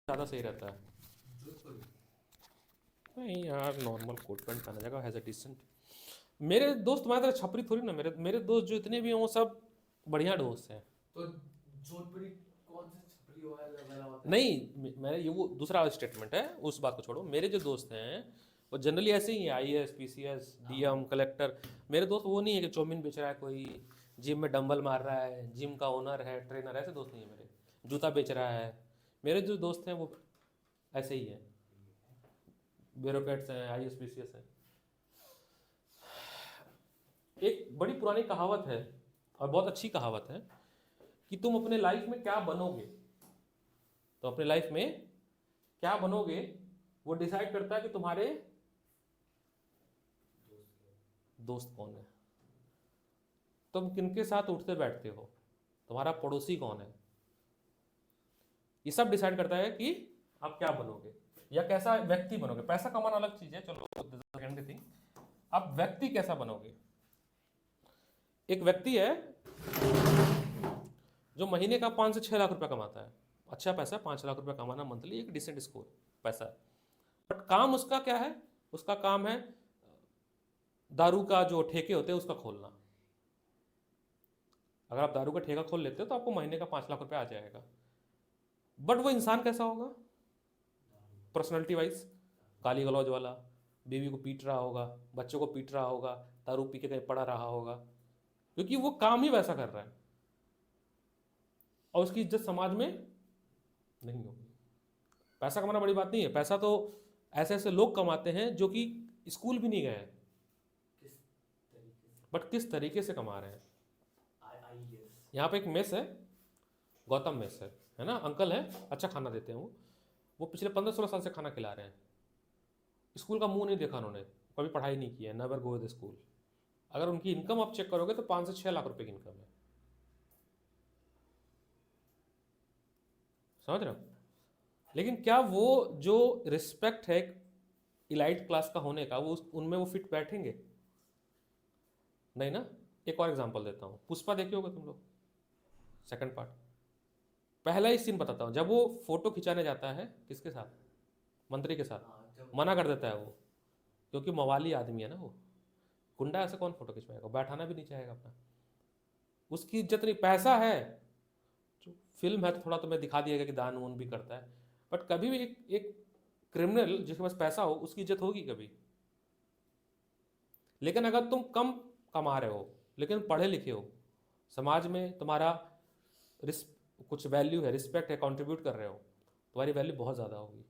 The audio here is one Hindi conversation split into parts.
ज़्यादा सही रहता है? नहीं यार, नॉर्मल कोट पैंट पहना जाएगा, हैज़ अ डिसेंट। मेरे दोस्त तुम्हारी तरह छपरी थोड़ी ना, मेरे मेरे दोस्त जो इतने भी हैं वो सब बढ़िया दोस्त हैं। तो जोधपुरी कौन से छपरी वाला होता है? नहीं, मैंने ये वो दूसरा स्टेटमेंट है, उस बात को छोड़ो। मेरे जो दोस्त हैं वो जनरली ऐसे ही हैं, आईएएस पीसीएस डीएम कलेक्टर। मेरे दोस्त वो नहीं है कि चौमिन बेच रहा है कोई, जिम में डंबल मार रहा है, जिम का ओनर है, ट्रेनर, ऐसे दोस्त नहीं है मेरे। जूता बेच रहा है। मेरे जो दोस्त हैं वो ऐसे ही हैं, ब्यूरोक्रेट्स हैं, आईएएस पीसीएस हैं। एक बड़ी पुरानी कहावत है और बहुत अच्छी कहावत है कि तुम अपने लाइफ में क्या बनोगे, तो अपने लाइफ में क्या बनोगे वो डिसाइड करता है कि तुम्हारे दोस्त कौन है, तुम किनके साथ उठते बैठते हो, तुम्हारा पड़ोसी कौन है। ये सब डिसाइड करता है कि आप क्या बनोगे या कैसा व्यक्ति बनोगे। पैसा कमाना अलग चीज है, चलो सेकेंडरी थिंग। आप व्यक्ति कैसा बनोगे। एक व्यक्ति है जो महीने का 5 से 6 लाख रुपया कमाता है, अच्छा पैसा, 5 लाख रुपया कमाना मंथली, एक डिसेंट स्कोर पैसा है। बट काम उसका क्या है, उसका काम है दारू का जो ठेके होते हैं उसका खोलना। अगर आप दारू का ठेका खोल लेते हो तो आपको महीने का 5 लाख रुपया आ जाएगा। बट वो इंसान कैसा होगा पर्सनैलिटी वाइज, गाली गलौज वाला, बीवी को पीट रहा होगा, बच्चों को पीट रहा होगा, दारू पी के कहीं पड़ा रहा होगा, क्योंकि वो काम ही वैसा कर रहा है और उसकी इज्जत समाज में नहीं होगी। पैसा कमाना बड़ी बात नहीं है, पैसा तो ऐसे ऐसे लोग कमाते हैं जो कि स्कूल भी नहीं गए हैं, किस तरीके से? बट किस तरीके से कमा रहे हैं। आईएएस। यहाँ पे एक मेस है, गौतम मेस है ना, अंकल है, अच्छा खाना देते हैं वो पिछले 15-16 साल से खाना खिला रहे हैं। स्कूल का मुंह नहीं देखा उन्होंने, कभी पढ़ाई नहीं की है, नेवर गो द स्कूल। अगर उनकी इनकम आप चेक करोगे तो 5 से 6 लाख रुपए की इनकम है, समझ रहे हो। लेकिन क्या वो जो रिस्पेक्ट है इलाइट क्लास का होने का, वो उनमें वो फिट बैठेंगे नहीं ना। एक और एग्जांपल देता हूँ, पुष्पा देखे होगे तुम लोग, सेकंड पार्ट। पहला ही सीन बताता हूँ, जब वो फोटो खिंचाने जाता है किसके साथ, मंत्री के साथ, हाँ, जब मना कर देता है वो, क्योंकि मवाली आदमी है ना वो, गुंडा ऐसे कौन फोटो खिंचवाएगा, बैठाना भी नहीं चाहेगा अपना। उसकी इज्जत नहीं, पैसा है, जो फिल्म है तो थोड़ा तुम्हें दिखा दिएगा कि दान वान भी करता है, बट कभी भी एक क्रिमिनल जिसके पास पैसा हो उसकी इज्जत होगी कभी। लेकिन अगर तुम कम कमा रहे हो लेकिन पढ़े लिखे हो, समाज में तुम्हारा कुछ वैल्यू है, रिस्पेक्ट है, कंट्रीब्यूट कर रहे हो, तुम्हारी वैल्यू बहुत ज़्यादा होगी,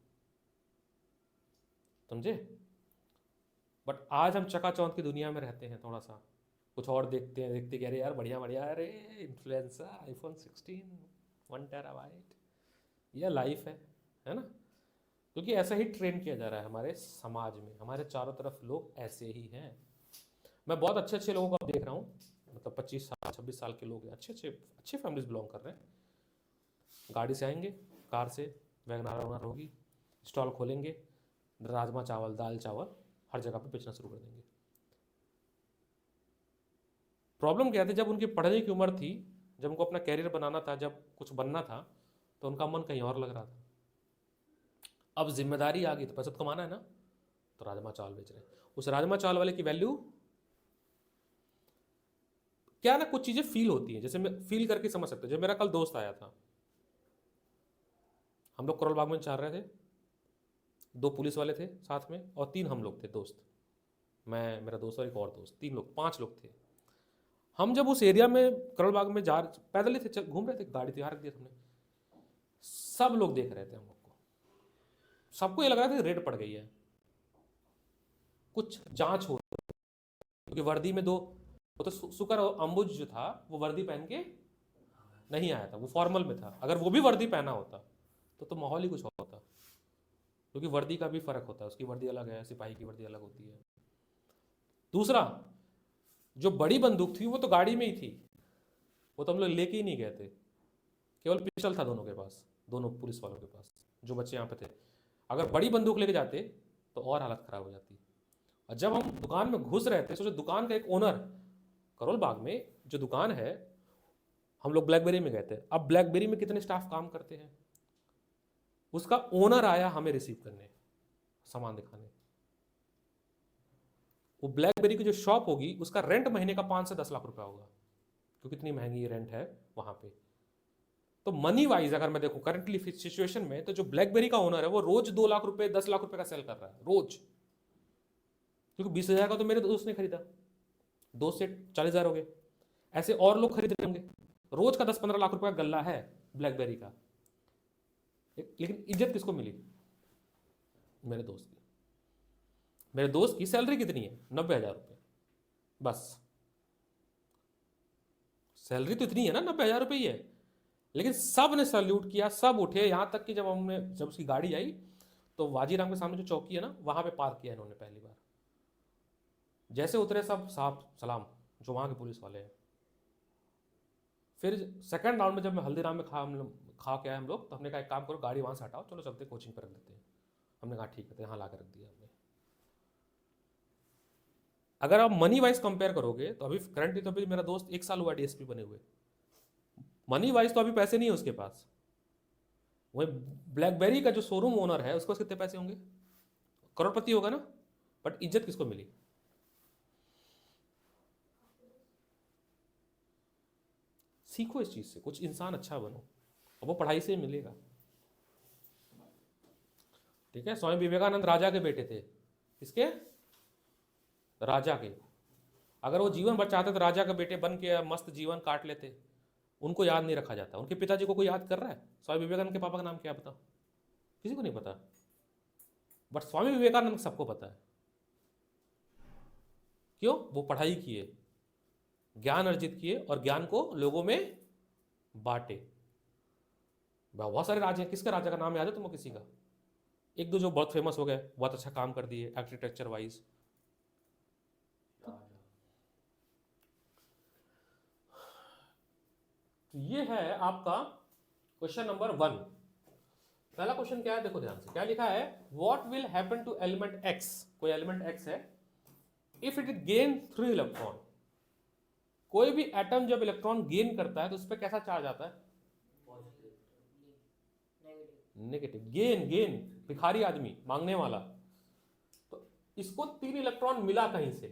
समझे। बट आज हम चकाचौंध की दुनिया में रहते हैं, थोड़ा सा कुछ और देखते हैं, देखते कि अरे यार बढ़िया बढ़िया, अरे इन्फ्लुएंसर, iPhone 16, 1 टेराबाइट, यह लाइफ है ना। क्योंकि ऐसा ही ट्रेन किया जा रहा है हमारे समाज में, हमारे चारों तरफ लोग ऐसे ही हैं। मैं बहुत अच्छे अच्छे लोगों को अब देख रहा हूँ, मतलब 25 साल 26 साल के लोग हैं, अच्छे अच्छे अच्छे फैमिलीज बिलोंग कर रहे हैं, गाड़ी से आएंगे, कार से, वैगनार वगनार होगी, स्टॉल खोलेंगे, राजमा चावल दाल चावल हर जगह पे बेचना शुरू कर देंगे। प्रॉब्लम क्या थी, जब उनकी पढ़ने की उम्र थी, जब उनको अपना कैरियर बनाना था, जब कुछ बनना था, तो उनका मन कहीं और लग रहा था। अब जिम्मेदारी आ गई तो पैसा तो कमाना है ना, तो राजमा चावल बेच रहे हैं। उस राजमा चावल वाले की वैल्यू क्या ना, कुछ चीज़ें फील होती हैं, जैसे मैं फील करके समझ सकते हो। जब मेरा कल दोस्त आया था, हम लोग करोल बाग में चल रहे थे, 2 पुलिस वाले थे साथ में और 3 हम लोग थे दोस्त, मैं, मेरा दोस्त और एक और दोस्त, 3 लोग 5 लोग थे। हम जब उस एरिया में करोल बाग में जा पैदल ही थे, घूम रहे थे, गाड़ी तैयार रख दिया हमने, सब लोग देख रहे थे हम लोग को, सबको ये लग रहा था कि रेड पड़ गई है, कुछ जांच हो, क्योंकि वर्दी में दो, वो तो शुक्र अंबुज जो था वो वर्दी पहन के नहीं आया था, वो फॉर्मल में था। अगर वो भी वर्दी पहना होता तो माहौल ही कुछ और होता, क्योंकि वर्दी का भी फर्क होता है, उसकी वर्दी अलग है, सिपाही की वर्दी अलग होती है। दूसरा, जो बड़ी बंदूक थी वो तो गाड़ी में ही थी, वो तो हम लोग लेके ही नहीं गए थे, केवल पिस्टल था दोनों के पास, दोनों पुलिस वालों के पास, जो बच्चे यहाँ पे थे। अगर बड़ी बंदूक लेके जाते तो और हालत खराब हो जाती। और जब हम दुकान में घुस रहे थे, सोचो दुकान का एक ओनर, करोल बाग में जो दुकान है, हम लोग ब्लैकबेरी में गए थे, अब ब्लैकबेरी में कितने स्टाफ काम करते हैं, उसका ओनर आया हमें रिसीव करने, सामान दिखाने। वो ब्लैकबेरी की जो शॉप होगी उसका रेंट महीने का 5 से 10 लाख रुपया होगा, क्योंकि इतनी महंगी रेंट है वहां पे। तो मनी वाइज अगर मैं देखूं करंटली सिचुएशन में, तो जो ब्लैकबेरी का ओनर है वो रोज 2 लाख रुपए 10 लाख रुपए का सेल कर रहा है रोज, क्योंकि 20,000 का तो मेरे दोस्त ने खरीदा, दोस्त से 40,000 हो गए, ऐसे और लोग खरीद रहे होंगे। रोज का 10-15 लाख रुपए का गल्ला है ब्लैकबेरी का। लेकिन इज्जत किसको मिली? मेरे दोस्त की। मेरे दोस्त की सैलरी कितनी है? 90,000 रुपये बस। सैलरी तो इतनी है ना, 90,000 रुपये ही है, लेकिन सब ने सल्यूट किया, सब उठे। यहां तक कि जब उसकी गाड़ी आई तो वाजीराम के सामने जो चौकी है ना, वहां पे पार्क किया इन्होंने पहली बार। जैसे उतरे सब साहब सलाम, जो वहां के पुलिस वाले हैं। फिर सेकंड राउंड में जब मैं हल्दीराम में खा के आए हम लोग, तो हमने कहा एक काम करो, गाड़ी वहां से हटाओ, चलो चलते कोचिंग पर रख देते हैं। हमने कहा ठीक है, तो यहाँ ला कर रख दिया हमने। अगर आप मनी वाइज कंपेयर करोगे तो अभी करंटली तो अभी मेरा दोस्त 1 साल हुआ डीएसपी बने हुए, मनी वाइज तो अभी पैसे नहीं है उसके पास। वही ब्लैकबेरी का जो शोरूम ओनर है उसके पास कितने पैसे होंगे? करोड़पति होगा ना। बट इज्जत किसको मिली? सीखो इस चीज से, कुछ इंसान अच्छा बनो, और वो पढ़ाई से मिलेगा। ठीक है, स्वामी विवेकानंद राजा के बेटे थे। किसके? राजा के। अगर वो जीवन भर चाहते तो राजा के बेटे बन के मस्त जीवन काट लेते। उनको याद नहीं रखा जाता। उनके पिताजी को कोई याद कर रहा है? स्वामी विवेकानंद के पापा का नाम क्या बताओ? किसी को नहीं पता। बट स्वामी विवेकानंद सबको पता है। क्यों? वो पढ़ाई किए, ज्ञान अर्जित किए, और ज्ञान को लोगों में बांटे। बहुत सारे राजा हैं, किसका राजा का नाम याद है तुमको? किसी का? एक दो जो बहुत फेमस हो गए, बहुत अच्छा काम कर दिए आर्किटेक्चर वाइज। तो ये है आपका क्वेश्चन नंबर 1। पहला क्वेश्चन क्या है, देखो ध्यान से, क्या लिखा है? What will happen to element X? कोई एलिमेंट एक्स है, इफ इट गेन 3 इलेक्ट्रॉन। कोई भी एटम जब इलेक्ट्रॉन गेन करता है तो उस पर कैसा चार्ज आता है? नेगेटिव। गेन, गेन भिखारी आदमी, मांगने वाला। तो इसको 3 इलेक्ट्रॉन मिला कहीं से,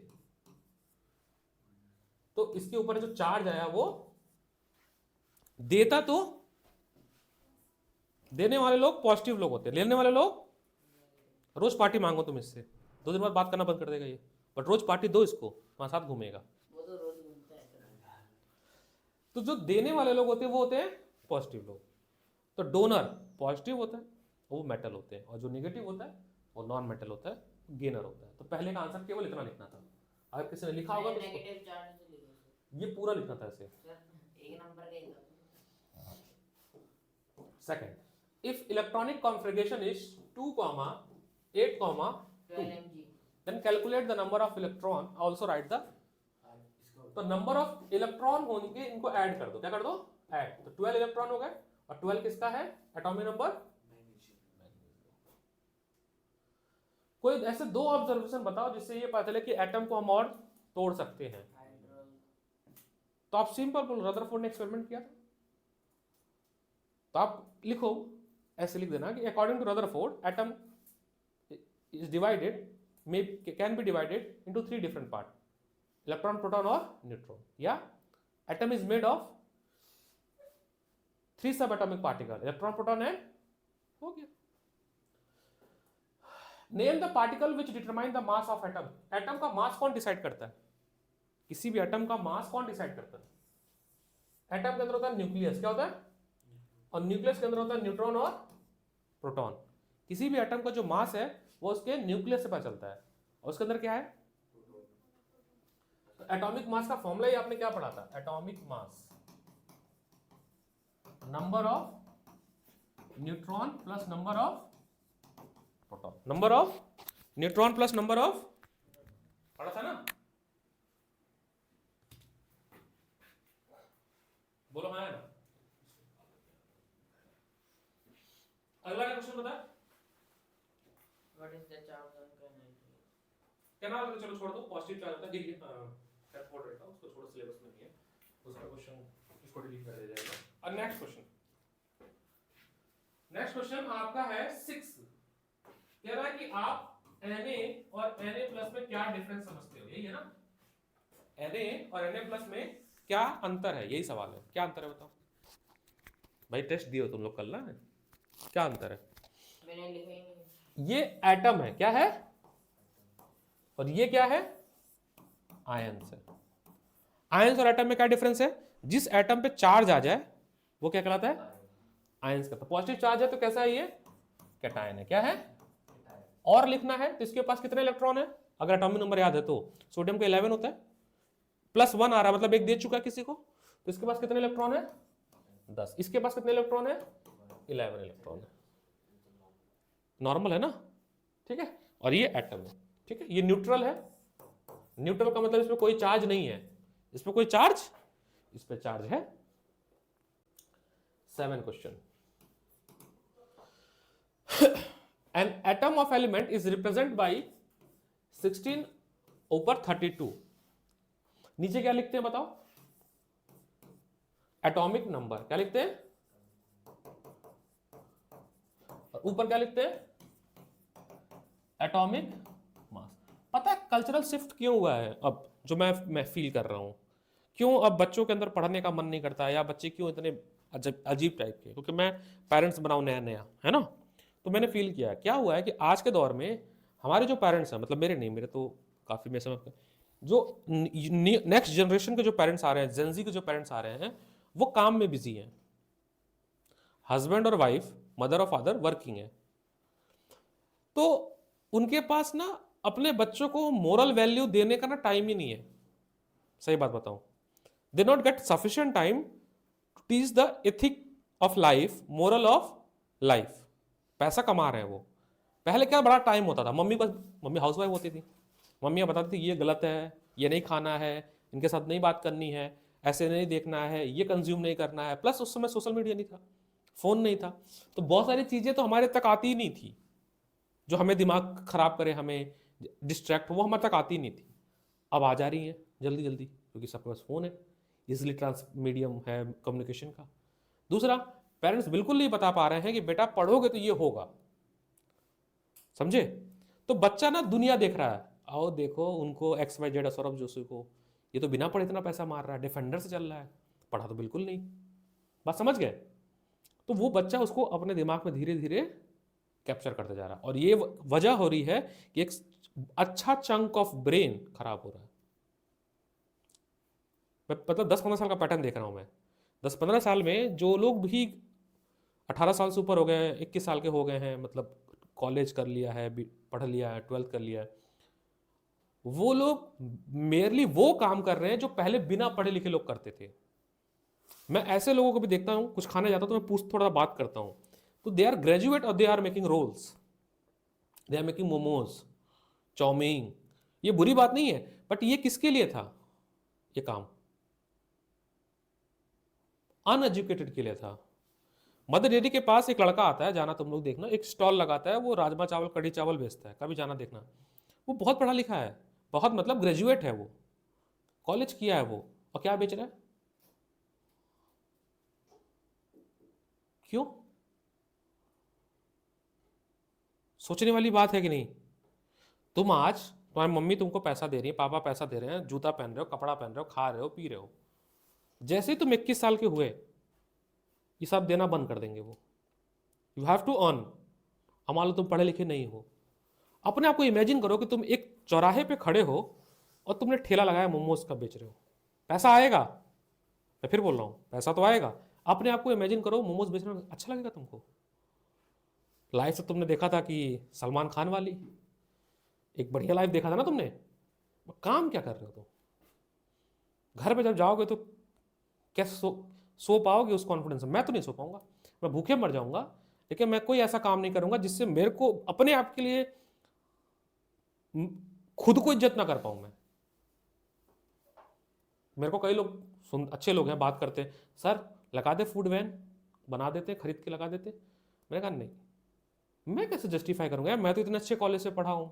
तो इसके ऊपर जो चार्ज आया वो देता, तो देने वाले लोग पॉजिटिव लोग होते हैं, लेने वाले लोग। रोज पार्टी मांगो तुम इससे, 2 दिन बाद बात करना बंद कर देगा ये, बट रोज पार्टी दो इसको, तुम्हारे साथ घूमेगा। वो तो रोज घूमता है। तो जो देने वाले लोग होते हैं वो होते हैं पॉजिटिव लोग। तो डोनर पॉजिटिव होता है, वो मेटल होते हैं, और जो नेगेटिव होता है वो नॉन मेटल होता है, गेनर होता है। तो पहले का आंसर केवल इतना लिखना था। अगर किसी ने लिखा होगा तो नेगेटिव चार्ज से लिखो सर। ये पूरा लिखना था ऐसे। एक नंबर का ही था। Second, if electronic configuration is 2, 8, 2, 12 mg। then calculate the number of electron, also write the। तो नंबर ऑफ इलेक्ट्रॉन होंगे, इनको ऐड कर दो। क्या कर दो? ऐड। तो 12 इलेक्ट्रॉन हो गए, और 12 किसका है? Atomic number. कोई ऐसे 2 ऑब्जर्वेशन बताओ जिससे ये पता चले कि एटम को हम और तोड़ सकते हैं। तो आप सिंपल बोलो, रदरफोर्ड ने एक्सपेरिमेंट किया था। तो आप लिखो, ऐसे लिख देना कि according to Rutherford atom is divided, can be divided into 3 different part, electron, proton और न्यूट्रॉन। या atom is made of 3 sub atomic particle, electron, proton and, हो गया। Name the particle which determine the mass of atom. Atom का मास कौन डिसाइड करता है? किसी भी एटम का मास कौन डिसाइड करता है? एटम के अंदर होता है न्यूक्लियस। क्या होता है? और न्यूक्लियस के अंदर होता है न्यूट्रॉन और प्रोटॉन। किसी भी एटम का जो मास है वो उसके न्यूक्लियस से पता चलता है, और उसके अंदर क्या है? तो एटॉमिक मास का फॉर्मूला ही आपने क्या पढ़ा था? Atomic mass, number of neutron plus number of proton, number of neutron plus number of, पढ़ा था ना? बोलो हाँ है ना? अगला क्वेश्चन बता। What is the charge on kainite? कैनाल तो चलो छोड़ दो, पॉजिटिव चार्ज होता है। डिलीट कर फोड़ देता हूं, उसको छोड़ो, सिलेबस में नहीं है उसका क्वेश्चन, इसको डिलीट कर दिया जाएगा। और नेक्स्ट क्वेश्चन, नेक्स्ट क्वेश्चन आपका है 6। कह रहा है कि आप Na और Na प्लस में क्या डिफरेंस समझते हो, यही है ना? Na और Na प्लस में क्या अंतर है, यही सवाल है। क्या अंतर है बताओ भाई, टेस्ट दिए हो तुम लोग कल ना, क्या अंतर है? मैंने लिखा ही नहीं। ये एटम है, क्या है? और ये क्या है? आयंस है। आयंस और एटम में क्या डिफरेंस है? जिस एटम पे चार्ज आ जाए वो क्या कहलाता है? आयंस का। पॉजिटिव चार्ज है तो कैसा है ये? कैटायन है। क्या है? और लिखना है तो इसके पास कितने इलेक्ट्रॉन है? अगर एटॉमिक नंबर याद है तो सोडियम का 11 होता है, +1 आ रहा है मतलब एक दे चुका है किसी को, तो इसके पास कितने इलेक्ट्रॉन है? 10। इसके पास कितने इलेक्ट्रॉन है? 11 इलेक्ट्रॉन है। नॉर्मल है ना? ठीक है। और ये एटम है, ठीक है। ये न्यूट्रल है। न्यूट्रल का मतलब इसमें कोई चार्ज नहीं है। इसमें कोई चार्ज, इस पे चार्ज है। 7 question. An atom of element is represented by 16 ऊपर 32। नीचे क्या लिखते हैं बताओ? Atomic number. क्या लिखते हैं? और ऊपर क्या लिखते हैं? Atomic mass. पता है कल्चरल शिफ्ट क्यों हुआ है अब, जो मैं फील कर रहा हूं? क्यों अब बच्चों के अंदर पढ़ने का मन नहीं करता है, या बच्चे क्यों इतने अजीब टाइप के? क्योंकि मैं पेरेंट्स बनाऊं नया नया, है ना? तो मैंने फील किया क्या हुआ है कि आज के दौर में हमारे जो पेरेंट्स हैं, मतलब मेरे नहीं, मेरे तो काफ़ी मैं समझ, जो नेक्स्ट जनरेशन के जो पेरेंट्स आ रहे हैं, जेनजी के जो पेरेंट्स आ रहे हैं, वो काम में बिजी हैं। हस्बैंड और वाइफ, मदर और फादर वर्किंग है, तो उनके पास ना अपने बच्चों को मोरल वैल्यू देने का ना टाइम ही नहीं है। सही बात बताऊं, they not get sufficient time to teach the ethic of life, moral of life. पैसा कमा रहे हैं वो। पहले क्या बड़ा टाइम होता था, मम्मी हाउसवाइफ होती थी, मम्मियाँ बताती थी ये गलत है, ये नहीं खाना है, इनके साथ नहीं बात करनी है, ऐसे नहीं देखना है, ये कंज्यूम नहीं करना है। प्लस उस समय सोशल मीडिया नहीं था, फ़ोन नहीं था, तो बहुत सारी चीज़ें तो हमारे तक आती ही नहीं थी जो हमें दिमाग खराब करे, हमें डिस्ट्रैक्ट, वो हमारे तक आती ही नहीं थी। अब आ जा रही हैं जल्दी जल्दी, क्योंकि सबके पास फ़ोन है, इजिली ट्रांस मीडियम है कम्युनिकेशन का। दूसरा, पेरेंट्स बिल्कुल नहीं बता पा रहे हैं कि बेटा पढ़ोगे तो ये होगा, समझे? तो बच्चा ना दुनिया देख रहा है, आओ देखो उनको XYZ सौरभ जोशी को, ये तो बिना पढ़े इतना पैसा मार रहा है, डिफेंडर से चल रहा है, पढ़ा तो बिल्कुल नहीं। बात समझ गए? तो वो बच्चा उसको अपने दिमाग में धीरे धीरे कैप्चर करते जा रहा है, और ये वजह हो रही है कि एक अच्छा चंक ऑफ ब्रेन खराब हो रहा है। मैं मतलब 10-15 साल का पैटर्न देख रहा हूं मैं। 10-15 साल में जो लोग भी 18 साल से ऊपर हो गए, 21 साल के हो गए हैं, मतलब कॉलेज कर लिया है, पढ़ लिया है, 12th कर लिया है, वो लोग मेयरली वो काम कर रहे हैं जो पहले बिना पढ़े लिखे लोग करते थे। मैं ऐसे लोगों को भी देखता हूं, कुछ खाने जाता हूं तो मैं थोड़ा बात करता हूं, तो दे आर ग्रेजुएट और they are making rolls, they are making momos, chow mein. ये बुरी बात नहीं है, बट ये किसके लिए था ये काम? अनएजुकेटेड के लिए था। मदर डेयरी के पास एक लड़का आता है, जाना तुम लोग देखना, एक स्टॉल लगाता है, वो राजमा चावल कढ़ी चावल बेचता है, कभी जाना देखना। वो बहुत पढ़ा लिखा है, बहुत मतलब ग्रेजुएट है, वो कॉलेज किया है वो, और क्या बेच रहा है? क्यों? सोचने वाली बात है कि नहीं? तुम आज, तुम्हारी मम्मी तुमको पैसा दे रही है, पापा पैसा दे रहे हैं, जूता पहन रहे हो, कपड़ा पहन रहे हो, खा रहे हो, पी रहे हो, जैसे ही तुम 21 साल के हुए ये सब देना बंद कर देंगे वो। You have to earn. अब मान लो तुम पढ़े लिखे नहीं हो, अपने आप को इमेजिन करो कि तुम एक चौराहे पे खड़े हो और तुमने ठेला लगाया, मोमोज का बेच रहे हो, पैसा आएगा? मैं फिर बोल रहा हूँ, पैसा तो आएगा। अपने आप को इमेजिन करो, मोमोज बेचना अच्छा लगेगा तुमको? लाइफ से तुमने देखा था कि सलमान खान वाली एक बढ़िया लाइफ देखा था ना तुमने, काम क्या कर रहे हो तुम? घर पे जब जाओगे तो कैसे सो पाओगे उस कॉन्फिडेंस में? मैं तो नहीं सो पाऊंगा, मैं भूखे मर जाऊंगा, लेकिन मैं कोई ऐसा काम नहीं करूंगा जिससे मेरे को अपने आप के लिए खुद को इज्जत ना कर पाऊं मैं। मेरे को कई लोग अच्छे लोग हैं, बात करते हैं, सर लगा दे फूड वैन, बना देते, खरीद के लगा देते। मैंने कहा नहीं, मैं कैसे जस्टिफाई करूंगा यार, मैं तो इतने अच्छे कॉलेज से पढ़ा हूं,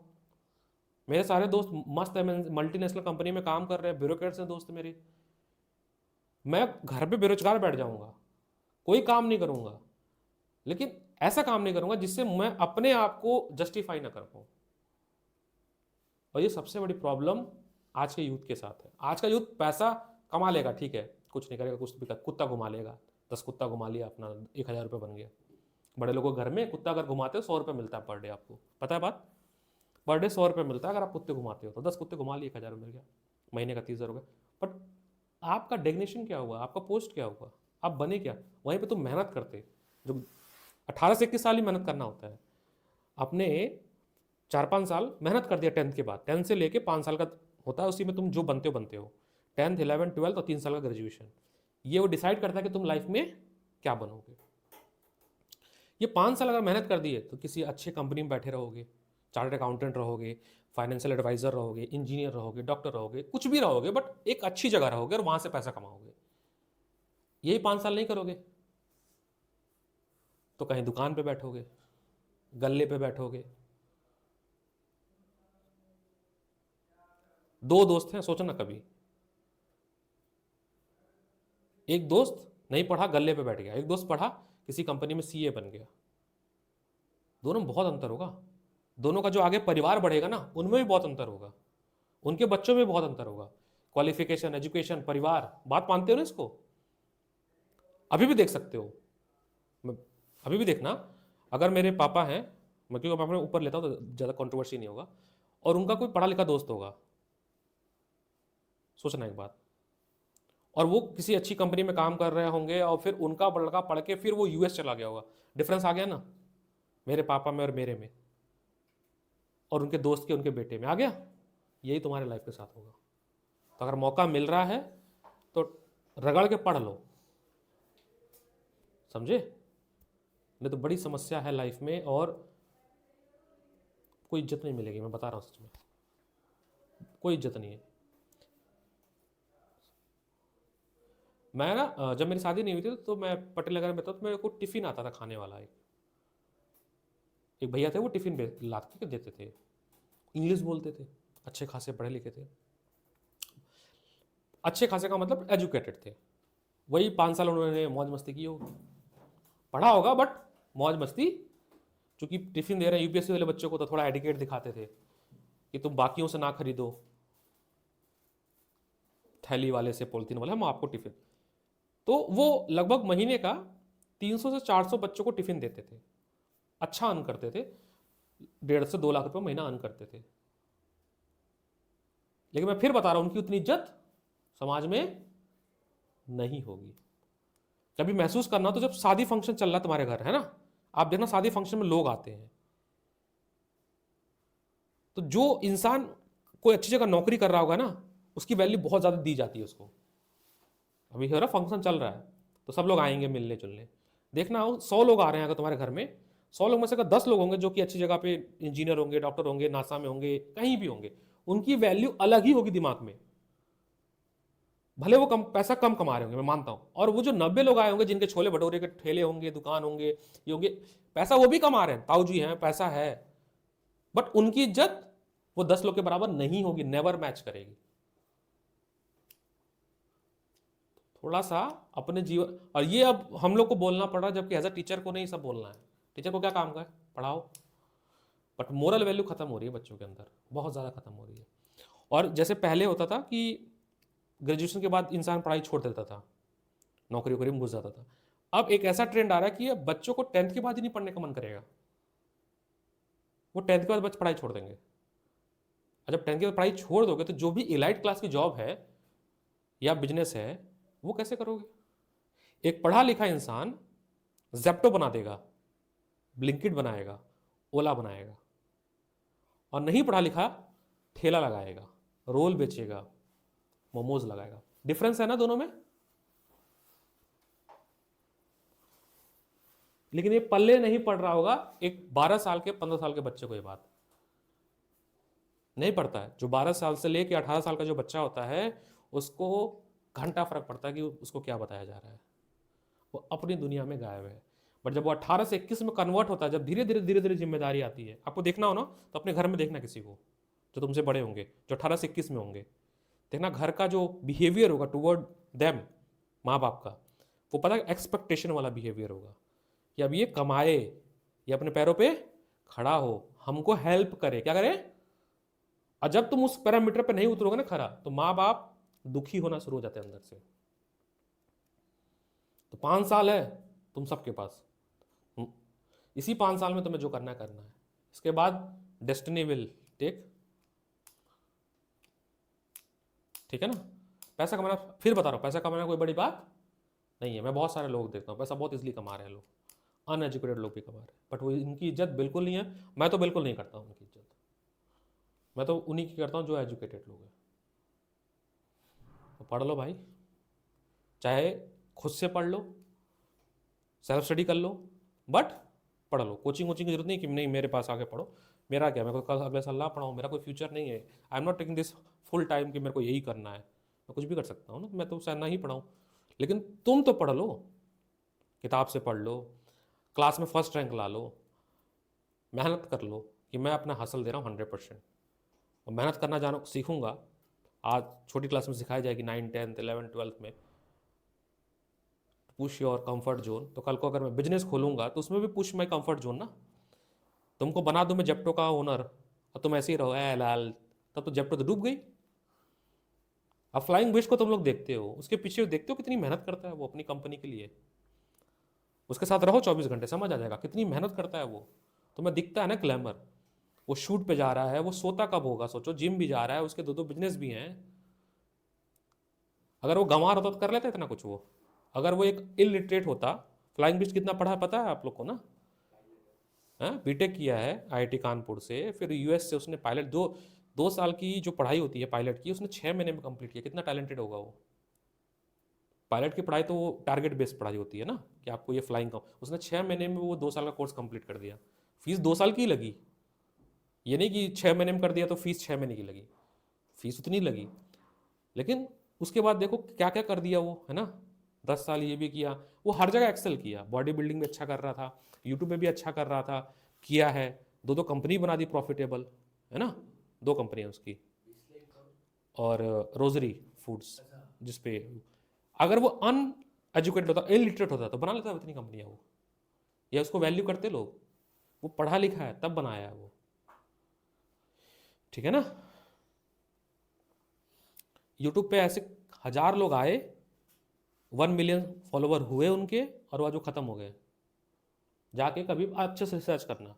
मेरे सारे दोस्त मस्त है, मल्टीनेशनल कंपनी में काम कर रहे हैं, ब्यूरोक्रेट्स हैं दोस्त मेरे, मैं घर पे बेरोजगार बैठ जाऊंगा, कोई काम नहीं करूंगा। लेकिन ऐसा काम नहीं करूंगा जिससे मैं अपने आप को जस्टिफाई ना कर पाऊँ। और ये सबसे बड़ी प्रॉब्लम आज के यूथ के साथ है। आज का यूथ पैसा कमा लेगा, ठीक है, कुछ नहीं करेगा, कुछ भी कर, कुत्ता घुमा लेगा, 10 कुत्ता घुमा लिया, अपना 1000 रुपये बन गया। बड़े लोगों के घर में कुत्ता अगर घुमाते हो 100 रुपये मिलता है पर डे, आपको पता है बात, पर डे 100 रुपये मिलता है अगर आप कुत्ते घुमाते हो तो। 10 कुत्ते घुमा लिए 1000 मिल गया, महीने का 30,000 हो गया। बट आपका डेग्नेशन क्या हुआ, आपका पोस्ट क्या हुआ, आप बने क्या? वहीं पे तुम मेहनत करते, जो 18 से 21 साल ही मेहनत करना होता है। अपने 4-5 साल मेहनत कर दिया 10th के बाद, 10th से लेके 5 साल का होता है, उसी में तुम जो बनते हो बनते हो, 10th 11th 12th और 3 साल का ग्रेजुएशन। ये वो डिसाइड करता है कि तुम लाइफ में क्या बनोगे। ये 5 साल अगर मेहनत कर दिए तो किसी अच्छे कंपनी में बैठे रहोगे, चार्टर्ड अकाउंटेंट रहोगे, फाइनेंशियल एडवाइजर रहोगे, इंजीनियर रहोगे, डॉक्टर रहोगे, कुछ भी रहोगे, बट एक अच्छी जगह रहोगे और वहां से पैसा कमाओगे। यही 5 साल नहीं करोगे तो कहीं दुकान पे बैठोगे, गल्ले पे बैठोगे। 2 दोस्त हैं, सोचो ना कभी, एक दोस्त नहीं पढ़ा गल्ले पे बैठ गया, एक दोस्त पढ़ा किसी कंपनी में सीए बन गया। दोनों में बहुत अंतर होगा। दोनों का जो आगे परिवार बढ़ेगा ना, उनमें भी बहुत अंतर होगा, उनके बच्चों में बहुत अंतर होगा। क्वालिफिकेशन, एजुकेशन, परिवार, बात मानते हो ना इसको? अभी भी देख सकते हो, अभी भी देखना, अगर मेरे पापा हैं, मैं क्योंकि अपने ऊपर लेता हूँ तो ज़्यादा कंट्रोवर्सी नहीं होगा, और उनका कोई पढ़ा लिखा दोस्त होगा, सोचना एक बात, और वो किसी अच्छी कंपनी में काम कर रहे होंगे और फिर उनका लड़का पढ़ के फिर वो यूएस चला गया होगा। डिफरेंस आ गया ना मेरे पापा में और मेरे में, और उनके दोस्त के उनके बेटे में आ गया। यही तुम्हारे लाइफ के साथ होगा। तो अगर मौका मिल रहा है तो रगड़ के पढ़ लो, समझे? नहीं तो बड़ी समस्या है लाइफ में और कोई इज्जत नहीं मिलेगी, मैं बता रहा हूँ, सच में कोई इज्जत नहीं है। मैं ना जब मेरी शादी नहीं हुई थी तो मैं पटेल नगर में था, तो मेरे को टिफ़िन आता था खाने वाला। एक भैया थे, वो टिफ़िन ला के देते थे, इंग्लिश बोलते थे, अच्छे खासे पढ़े लिखे थे। अच्छे खासे का मतलब एजुकेटेड थे। वही 5 साल उन्होंने मौज मस्ती की होगी, पढ़ा होगा बट मौज मस्ती, चूँकि टिफ़िन दे रहे हैं यूपीएससी वाले बच्चों को तो थोड़ा एडिकेट दिखाते थे कि तुम बाकियों से ना खरीदो, थैली वाले से, पॉलिथीन वाले, हम आपको टिफ़िन। तो वो लगभग महीने का 300 से 400 बच्चों को टिफ़िन देते थे, अच्छा अर्न करते थे, 1.5 से 2 लाख रुपए महीना अर्न करते थे। लेकिन मैं फिर बता रहा हूं, उनकी उतनी इज्जत समाज में नहीं होगी। कभी महसूस करना तो जब शादी फंक्शन चल रहा है तुम्हारे घर, है ना, आप देखना शादी फंक्शन में लोग आते हैं, तो जो इंसान कोई अच्छी जगह नौकरी कर रहा होगा ना, उसकी वैल्यू बहुत ज़्यादा दी जाती है उसको। अभी हो रहा फंक्शन चल रहा है तो सब लोग आएंगे मिलने जुलने, देखना 100 लोग आ रहे हैं अगर तुम्हारे घर में, 100 लोग में से अगर 10 लोग होंगे जो कि अच्छी जगह पे इंजीनियर होंगे, डॉक्टर होंगे, नासा में होंगे, कहीं भी होंगे, उनकी वैल्यू अलग ही होगी दिमाग में। भले वो पैसा कम कमा रहे होंगे, मैं मानता हूं, और वो जो 90 लोग आए होंगे जिनके छोले भटूरे के ठेले होंगे, दुकान होंगे, ये होंगे, पैसा वो भी कमा रहे हैं, ताऊ जी हैं, पैसा है, बट उनकी इज्जत वो 10 लोग के बराबर नहीं होगी, नेवर मैच करेगी। थोड़ा सा अपने जीवन, और ये अब हम लोग को बोलना पड़ रहा है, जबकि एज अ टीचर को नहीं सब बोलना है। टीचर को क्या काम का है, पढ़ाओ, बट मोरल वैल्यू खत्म हो रही है बच्चों के अंदर, बहुत ज़्यादा खत्म हो रही है। और जैसे पहले होता था कि ग्रेजुएशन के बाद इंसान पढ़ाई छोड़ देता था, नौकरी वोकरी में घुस जाता था, अब एक ऐसा ट्रेंड आ रहा है कि बच्चों को 10th के बाद ही नहीं पढ़ने का मन करेगा, वो 10th के बाद बच्चे पढ़ाई छोड़ देंगे। और जब 10th के बाद पढ़ाई छोड़ दोगे तो जो भी एलाइट क्लास की जॉब है या बिजनेस है वो कैसे करोगे? एक पढ़ा लिखा इंसान जेप्टो बना देगा, ब्लिंकिट बनाएगा, ओला बनाएगा, और नहीं पढ़ा लिखा ठेला लगाएगा, रोल बेचेगा, मोमोज लगाएगा। डिफरेंस है ना दोनों में? लेकिन ये पल्ले नहीं पड़ रहा होगा एक 12 साल के 15 साल के बच्चे को, ये बात नहीं पड़ता है। जो 12 साल से लेके 18 साल का जो बच्चा होता है उसको घंटा फर्क पड़ता है कि उसको क्या बताया जा रहा है, वो अपनी दुनिया में गायब है। बट जब वो 18 से 21 में कन्वर्ट होता है, जब धीरे धीरे जिम्मेदारी आती है, आपको देखना हो ना तो अपने घर में देखना किसी को जो तुमसे बड़े होंगे, जो 18 से 21 में होंगे, देखना घर का जो बिहेवियर होगा टुवर्ड देम, माँ बाप का, वो पता है एक्सपेक्टेशन वाला बिहेवियर होगा कि अब ये कमाए, ये अपने पैरों पे खड़ा हो, हमको हेल्प करे, क्या करे। और जब तुम उस पैरामीटर पे नहीं उतरोगे ना खरा, तो माँ बाप दुखी होना शुरू हो जाते हैं अंदर से। तो 5 साल है तुम सबके पास, इसी 5 साल में तुम्हें जो करना है। इसके बाद डेस्टिनी विल टेक, ठीक है ना। पैसा कमाना, फिर बता रहा हूँ, पैसा कमाना कोई बड़ी बात नहीं है। मैं बहुत सारे लोग देखता हूँ पैसा बहुत इजीली कमा रहे हैं लोग, अनएजुकेटेड लोग भी कमा रहे हैं, बट वो इनकी इज्जत बिल्कुल नहीं है। मैं तो बिल्कुल नहीं करता हूँ उनकी इज्जत, मैं तो उन्हीं की करता हूँ जो एजुकेटेड लोग हैं। तो पढ़ लो भाई, चाहे खुद से पढ़ लो, सेल्फ स्टडी कर लो, बट पढ़ लो। कोचिंग वोचिंग की जरूरत नहीं कि नहीं मेरे पास आके पढ़ो। मेरा क्या, मैं कल अगले साल ना पढ़ाऊँ, मेरा कोई फ्यूचर नहीं है। I am not taking this full time कि मेरे को यही करना है, मैं कुछ भी कर सकता हूँ ना, मैं तो शायद ना ही पढ़ाऊँ। लेकिन तुम तो पढ़ लो, किताब से पढ़ लो, क्लास में फर्स्ट रैंक ला लो, मेहनत कर लो कि मैं अपना हासिल दे रहा हूँ 100%। और मेहनत करना जानो सीखूंगा, आज छोटी क्लास में सिखाई जाएगी, 9, 10, 11, 12 में, पुश योर कंफर्ट जोन। तो कल को अगर मैं बिजनेस खोलूंगा तो उसमें भी पुश माई कंफर्ट जोन ना। तुमको बना दूं मैं जेप्टो का ओनर और तुम ऐसे ही रहो ए लाल, तब तो जेप्टो तो डूब गई। अब फ्लाइंग विश को तुम लोग देखते हो, उसके पीछे देखते हो कितनी मेहनत करता है वो अपनी कंपनी के लिए। उसके साथ रहो 24 घंटे, समझ आ जाएगा कितनी मेहनत करता है वो। तुम्हें दिखता है ना ग्लैमर, वो शूट पे जा रहा है, वो सोता कब होगा सोचो, जिम भी जा रहा है, उसके 2 बिजनेस भी हैं। अगर वो गंवार होता तो कर लेता इतना कुछ वो। अगर वो एक इलिटरेट होता, फ्लाइंग विश कितना पढ़ा पता है आप लोग को ना, बीटेक किया है आईआईटी कानपुर से, फिर यूएस से उसने पायलट, 2 साल की जो पढ़ाई होती है पायलट की, उसने 6 महीने में कंप्लीट किया। कितना टैलेंटेड होगा वो। पायलट की पढ़ाई तो वो टारगेट बेस्ड पढ़ाई होती है ना, कि आपको ये फ्लाइंग का, उसने 6 महीने में वो 2 साल का कोर्स कंप्लीट कर दिया। फीस 2 साल की लगी, ये नहीं कि 6 महीने में कर दिया तो फीस 6 महीने की लगी, फीस उतनी लगी। लेकिन उसके बाद देखो क्या क्या कर दिया वो, है ना। 10 साल ये भी किया, वो हर जगह एक्सेल किया, बॉडी बिल्डिंग में अच्छा कर रहा था, यूट्यूब में भी अच्छा कर रहा था, किया है, 2 कंपनी बना दी प्रॉफिटेबल, है ना, 2 कंपनियां उसकी। और रोजरी फूड्स, जिसपे अगर वो अनएजुकेटेड होता, इलिटरेट होता तो बना लेता इतनी कंपनियां वो। या उसको वैल्यू करते लोग, वो पढ़ा लिखा है तब बनाया है वो, ठीक है ना। यूट्यूब पे ऐसे 1000 लोग आए, 1 मिलियन फॉलोवर हुए उनके, और वो जो खत्म हो गए। जाके कभी अच्छे से रिसर्च करना,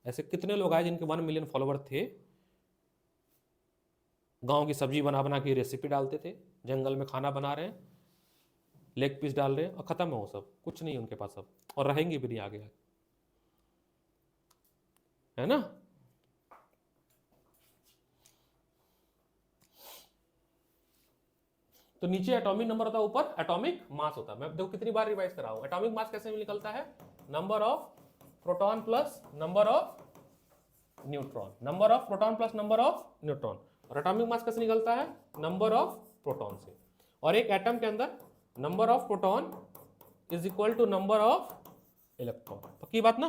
ऐसे कितने लोग आए जिनके 1 मिलियन फॉलोवर थे, गांव की सब्जी बना बना के रेसिपी डालते थे, जंगल में खाना बना रहे हैं, लेग पीस डाल रहे हैं, और खत्म है वो सब, कुछ नहीं उनके पास अब, और रहेंगे भी नहीं आगे, है ना। तो नीचे एटॉमिक नंबर होता है, ऊपर एटॉमिक मास होता है। मैं देखो कितनी बार रिवाइज कर रहा हूं। एटॉमिक मास कैसे निकलता है, number of proton plus number of neutron, number of proton plus number of neutron. और एटॉमिक मास कैसे निकलता है, नंबर ऑफ प्रोटॉन से। और एक एटम के अंदर number of proton is equal to number of electron, पक्की बात ना।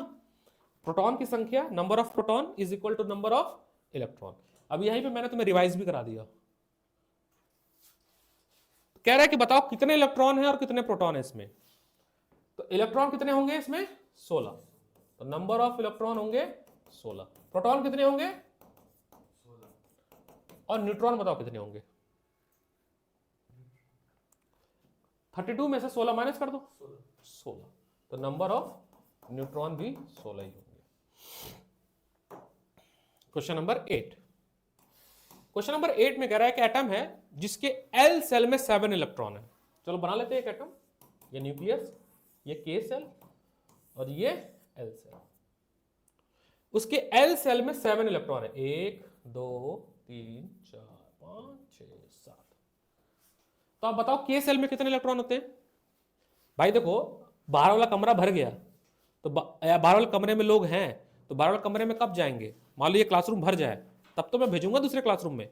प्रोटॉन की संख्या, number of proton is equal to number of electron. अब यहीं पे मैंने तुम्हें रिवाइज भी करा दिया। कह रहा है कि बताओ कितने इलेक्ट्रॉन है और कितने प्रोटॉन है इसमें। तो इलेक्ट्रॉन कितने होंगे इसमें, 16। तो नंबर ऑफ इलेक्ट्रॉन होंगे 16, प्रोटॉन कितने होंगे 16, और न्यूट्रॉन बताओ कितने होंगे। 32 में से 16 माइनस कर दो, 16। तो नंबर ऑफ न्यूट्रॉन भी 16 ही होंगे। Question number 8। क्वेश्चन नंबर 8 में कह रहा है कि एटम है जिसके एल सेल में 7 इलेक्ट्रॉन है। चलो बना लेते हैं एक एटम, ये न्यूक्लियस, ये के सेल और ये एल सेल। उसके एल सेल में 7 इलेक्ट्रॉन है, 1 2 3 4 5 6 7। तो आप बताओ के सेल में कितने इलेक्ट्रॉन होते हैं। भाई देखो, बाहर वाला कमरा भर गया, तो बाहर वाले कमरे में लोग हैं, तो बाहर वाले कमरे में कब जाएंगे। मान लो ये क्लासरूम भर जाए, तब तो मैं भेजूंगा दूसरे क्लासरूम में।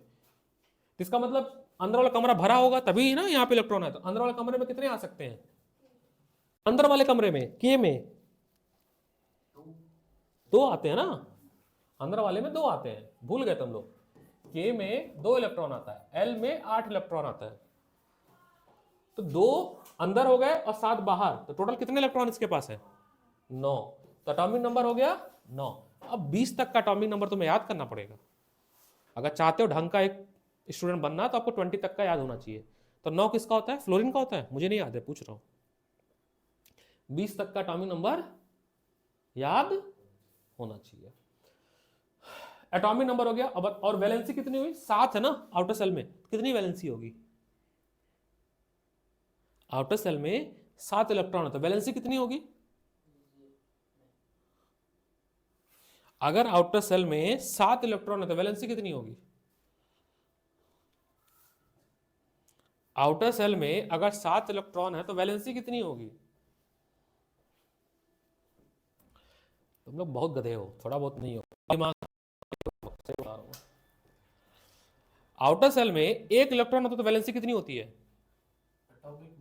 इसका मतलब अंदर वाला कमरा भरा होगा तभी ना यहाँ पे इलेक्ट्रॉन है। तो अंदर वाले कमरे में कितने आ सकते हैं, अंदर वाले कमरे में के में 2 आते हैं ना, अंदर वाले में 2 आते हैं, भूल गए तुम लोग। के में 2 इलेक्ट्रॉन आता है, एल में 8 इलेक्ट्रॉन आता है। तो 2 अंदर हो गए और 7 बाहर, तो टोटल कितने इलेक्ट्रॉन इसके पास है, 9। तो एटॉमिक नंबर हो गया 9। अब 20 तक का एटॉमिक नंबर तुम्हें याद करना पड़ेगा। अगर चाहते हो ढंग का एक स्टूडेंट बनना तो आपको 20 तक का याद होना चाहिए। तो 9 किसका होता है? फ्लोरीन का होता है। मुझे नहीं याद है, पूछ रहा हूं। 20 तक का एटॉमिक नंबर याद होना चाहिए। एटॉमिक नंबर हो गया। अब और वैलेंसी कितनी हुई? 7 है ना आउटर सेल में। कितनी वैलेंसी होगी? आउटर सेल में 7 इलेक्ट्रॉन है तो वैलेंसी कितनी होगी? अगर आउटर सेल में 7 इलेक्ट्रॉन है तो वैलेंसी कितनी होगी? आउटर सेल में अगर 7 इलेक्ट्रॉन है तो वैलेंसी कितनी होगी? तुम लोग बहुत गधे हो, थोड़ा बहुत नहीं हो, दिमाग से बता रहा हूं। आउटर सेल में 1 इलेक्ट्रॉन होता तो वैलेंसी कितनी होती है? एटॉमिक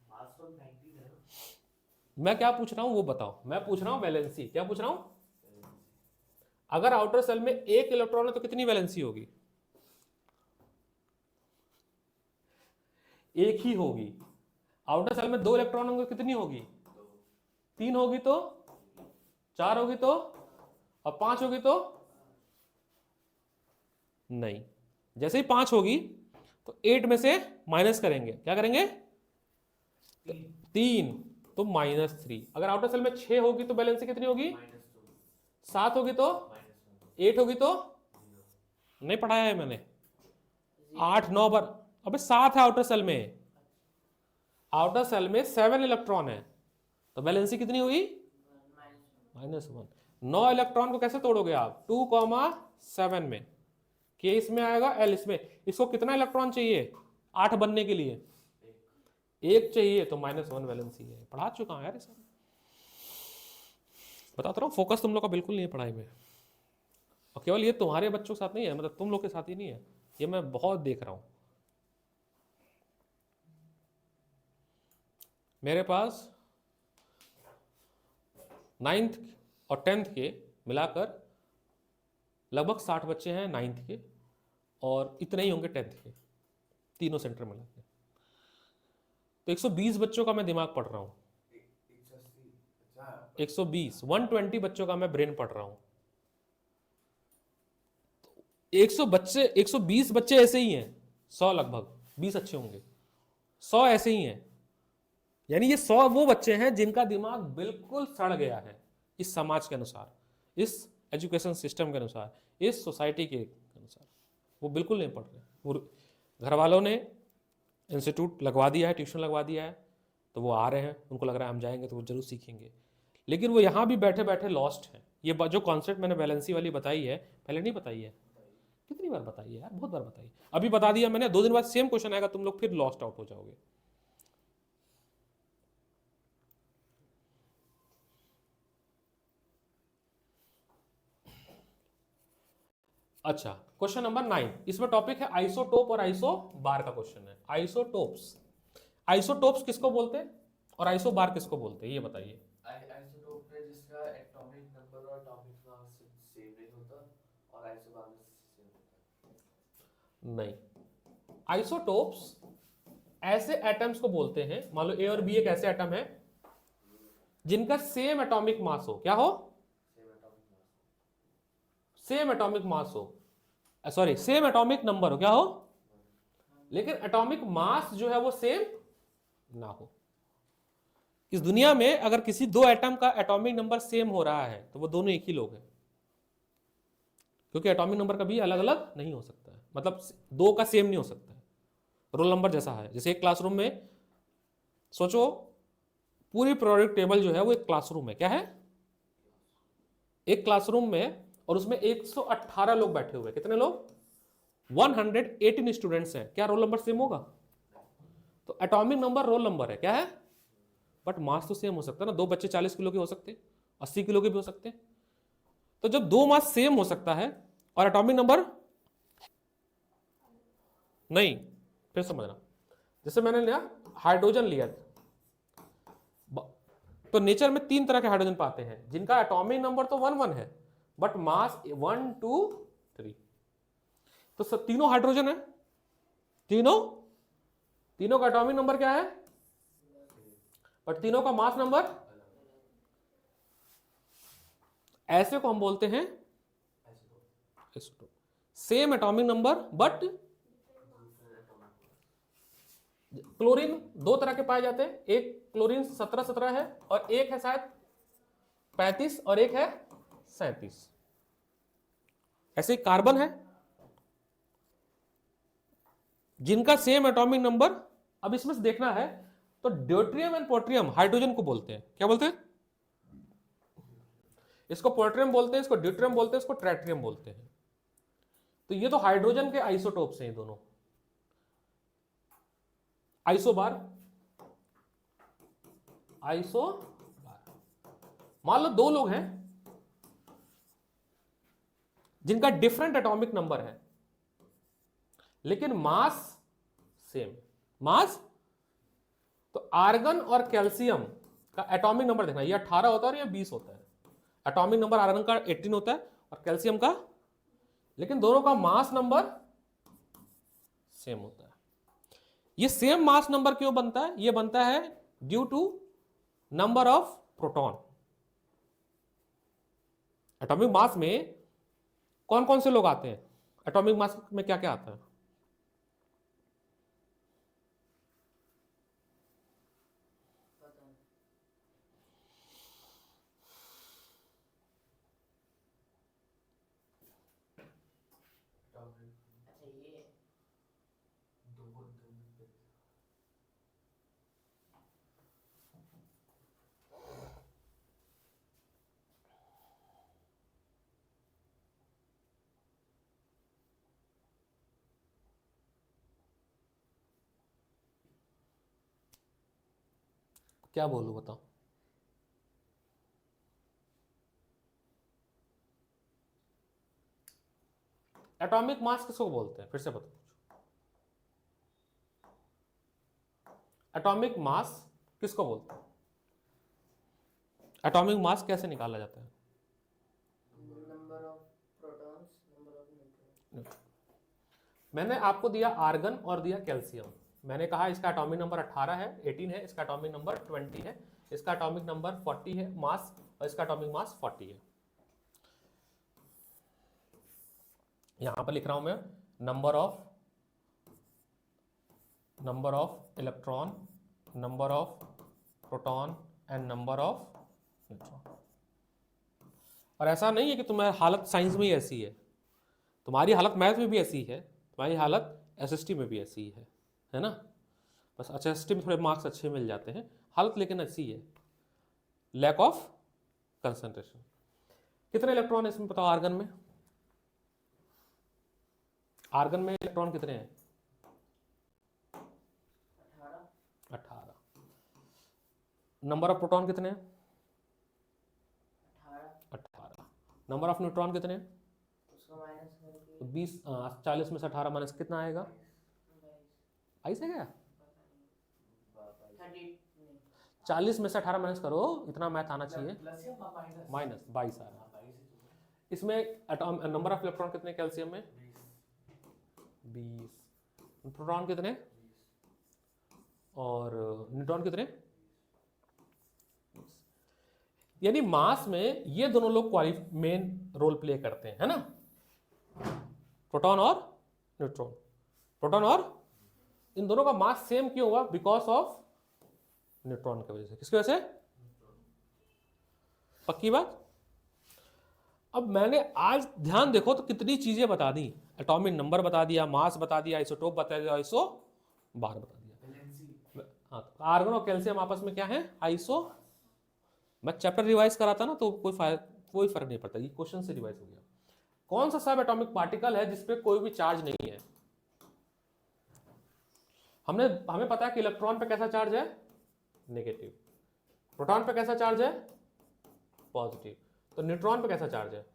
मास तो 19 है ना। मैं क्या पूछ रहा हूं वो बताओ। मैं पूछ रहा हूं वैलेंसी। क्या पूछ रहा हूं? अगर आउटर सेल में 1 इलेक्ट्रॉन है तो कितनी वैलेंसी होगी? एक ही होगी। आउटर सेल में 2 इलेक्ट्रॉन होंगे, कितनी होगी? 3 होगी तो, 4 होगी तो, और 5 होगी तो नहीं। जैसे ही 5 होगी तो 8 में से माइनस करेंगे। क्या करेंगे? 3 तो -3। अगर आउटर सेल में 6 होगी तो वैलेंसी कितनी होगी? -2 7 होगी तो, -1 8 होगी तो, नहीं पढ़ाया है मैंने। 8 9 बार। अबे 7 है आउटर सेल में। आउटर सेल में 7 इलेक्ट्रॉन है तो वैलेंसी कितनी हुई? -1। 9 इलेक्ट्रॉन को कैसे तोड़ोगे आप? 2,7 में। के इसमें आएगा, एल इसमें। इसको कितना इलेक्ट्रॉन चाहिए 8 बनने के लिए? 1 चाहिए तो -1 वैलेंसी है। पढ़ा चुका हूं यार ये सब, बताता रहा हूं। फोकस तुम लोग का बिल्कुल नहीं है पढ़ाई में। और केवल ये तुम्हारे बच्चों के साथ नहीं है, मतलब तुम लोग के साथ ही नहीं है, ये मैं बहुत देख रहा हूं। मेरे पास 9th और 10th के मिलाकर लगभग 60 बच्चे हैं 9th के, और इतने ही होंगे 10th के, तीनों सेंटर मिला के। तो 120 बच्चों का मैं दिमाग पढ़ रहा हूँ। 120 120 बच्चों का मैं ब्रेन पढ़ रहा हूँ। 120 बच्चे ऐसे ही हैं, 100 लगभग 20 अच्छे होंगे, 100 ऐसे ही हैं। यानी ये 100 वो बच्चे हैं जिनका दिमाग बिल्कुल सड़ गया है इस समाज के अनुसार, इस एजुकेशन सिस्टम के अनुसार, इस सोसाइटी के अनुसार। वो बिल्कुल नहीं पढ़ रहे। वो घर वालों ने इंस्टीट्यूट लगवा दिया है, ट्यूशन लगवा दिया है, तो वो आ रहे हैं, उनको लग रहा है हम जाएंगे तो वो जरूर सीखेंगे। लेकिन वो यहाँ भी बैठे बैठे लॉस्ट है। ये जो कॉन्सेप्ट मैंने वैलेंसी वाली बताई है, पहले नहीं बताई है? कितनी बार बताई है यार? बहुत बार बताई। अभी बता दिया मैंने, 2 दिन बाद सेम क्वेश्चन आएगा, तुम लोग फिर लॉस्ट आउट हो जाओगे। अच्छा, क्वेश्चन नंबर 9, इसमें टॉपिक है आइसोटोप और आइसोबार का क्वेश्चन है। आइसोटोप्स, आइसोटोप्स किसको बोलते हैं और आइसोबार किसको बोलते हैं, ये बताइए। आइसोटोप है जिसका एटॉमिक नंबर और एटॉमिक मास सेम नहीं होता, और आइसोबार में सेम होता है। नहीं, आइसोटोप्स ऐसे एटम्स को बोलते हैं, मान लो ए और बी एक ऐसे एटम है जिनका सेम एटॉमिक मास हो। क्या हो? सेम एटॉमिक मास हो, सॉरी सेम एटॉमिक नंबर हो। क्या हो? लेकिन एटॉमिक मास जो है वो सेम ना हो। इस दुनिया में अगर किसी 2 एटम का एटॉमिक नंबर सेम हो रहा है तो वो दोनों एक ही लोग हैं, क्योंकि एटॉमिक नंबर कभी अलग अलग नहीं हो सकता है, मतलब 2 का सेम नहीं हो सकता है। रोल नंबर जैसा है, जैसे एक क्लासरूम में सोचो, पूरी प्रोडक्ट टेबल जो है वो एक क्लासरूम है। क्या है? एक क्लासरूम में, और उसमें 118 लोग बैठे हुए। कितने लोग? 118 स्टूडेंट्स हैं। क्या रोल नंबर सेम होगा? तो एटॉमिक नंबर रोल नंबर है। क्या है? बट मास तो सेम हो सकता है ना। 2 बच्चे 40 किलो के हो सकते हैं, 80 किलो के भी हो सकते हैं। तो जब 2 मास सेम हो सकता है और एटॉमिक नंबर नहीं, फिर समझना, जैसे मैंने लिया हाइड्रोजन लिया, तो नेचर में 3 तरह के हाइड्रोजन पाते हैं जिनका एटॉमिक नंबर तो 1 1 है बट मास 1 2 3। तो सब तीनों हाइड्रोजन है, तीनों का एटॉमिक नंबर क्या है? बट तीनों का मास नंबर ऐसे को हम बोलते हैं isotope. Same atomic number but chlorine दो तरह के पाए जाते हैं, एक क्लोरीन 17 है और एक है शायद 35 और एक है 37। ऐसे ही कार्बन है जिनका सेम एटॉमिक नंबर। अब इसमें से देखना है तो ड्यूटेरियम एंड पोट्रियम हाइड्रोजन को बोलते हैं, क्या बोलते हैं? इसको पोट्रियम बोलते हैं, इसको ड्यूटेरियम बोलते हैं, इसको ट्रैट्रियम बोलते हैं। तो ये तो हाइड्रोजन के आइसोटोप्स हैं, ये दोनों आइसोबार। मान लो दो लोग हैं जिनका डिफरेंट एटॉमिक नंबर है लेकिन मास सेम। मास तो आर्गन और कैल्शियम का एटॉमिक नंबर देखना, ये 18 होता है और ये 20 होता है। एटॉमिक नंबर आर्गन का 18 होता है और कैल्शियम का, लेकिन दोनों का मास नंबर सेम होता है। ये सेम मास नंबर क्यों बनता है? ये बनता है due to number of proton. Atomic mass में कौन कौन से लोग आते हैं? एटॉमिक मास में क्या क्या आता है? पता नहीं। अच्छा ये क्या बोलूं बताओ? एटॉमिक मास किसको बोलते हैं? फिर से बताओ। एटॉमिक मास किसको बोलते हैं? एटॉमिक मास कैसे निकाला जाता है? Number of protons, number of neutron. मैंने आपको दिया आर्गन और दिया कैल्शियम। मैंने कहा इसका एटॉमिक नंबर 18 है, 18 है, इसका एटॉमिक नंबर 20 है, इसका एटॉमिक नंबर 40 है मास, और इसका एटॉमिक मास 40 है। यहां पर लिख रहा हूं मैं number of electron, number of proton and number of neutron. और ऐसा नहीं है कि तुम्हारी हालत साइंस में ही ऐसी है, तुम्हारी हालत मैथ में भी ऐसी है, तुम्हारी हालत एसएसटी में भी ऐसी है ना। बस अच्छा एसएसटी में थोड़े मार्क्स अच्छे मिल जाते हैं, हालत लेकिन ऐसी है, लैक ऑफ कंसंट्रेशन। कितने इलेक्ट्रॉन है इसमें बताओ? आर्गन में, आर्गन में इलेक्ट्रॉन कितने हैं? 18। नंबर ऑफ प्रोटॉन कितने हैं? 18। नंबर ऑफ न्यूट्रॉन कितने हैं? उसका माइनस करके तो 20, 40 में से 18 माइनस कितना आएगा? 22 है क्या? 30 40 में से 18 माइनस करो, इतना मैथ आना चाहिए। माइनस 22 आ रहा है। इसमें नंबर ऑफ इलेक्ट्रॉन कितने कैल्शियम में? 20। प्रोटॉन कितने और न्यूट्रॉन कितने? यानी मास में ये दोनों लोग मेन रोल प्ले करते हैं, है ना, प्रोटॉन और न्यूट्रॉन। प्रोटॉन और इन दोनों का मास सेम क्यों हुआ? बिकॉज ऑफ न्यूट्रॉन की वजह से। किसकी वजह से? पक्की बात। अब मैंने आज ध्यान देखो तो कितनी चीजें बता दी, एटॉमिक नंबर बता दिया, मास बता दिया, आइसोटोप बता दिया, आइसो बार बता दिया। हाँ, तो आर्गन और कैल्शियम आपस में क्या है? आइसो। मैं चैप्टर रिवाइज कराता ना तो कोई फर्क नहीं पड़ता, ये क्वेश्चन से रिवाइज हो गया। कौन सा सब एटॉमिक पार्टिकल है जिसपे कोई भी चार्ज नहीं है? हमें पता है कि इलेक्ट्रॉन पे कैसा चार्ज है? नेगेटिव। प्रोटॉन पे कैसा चार्ज है? पॉजिटिव। तो न्यूट्रॉन पे कैसा चार्ज है?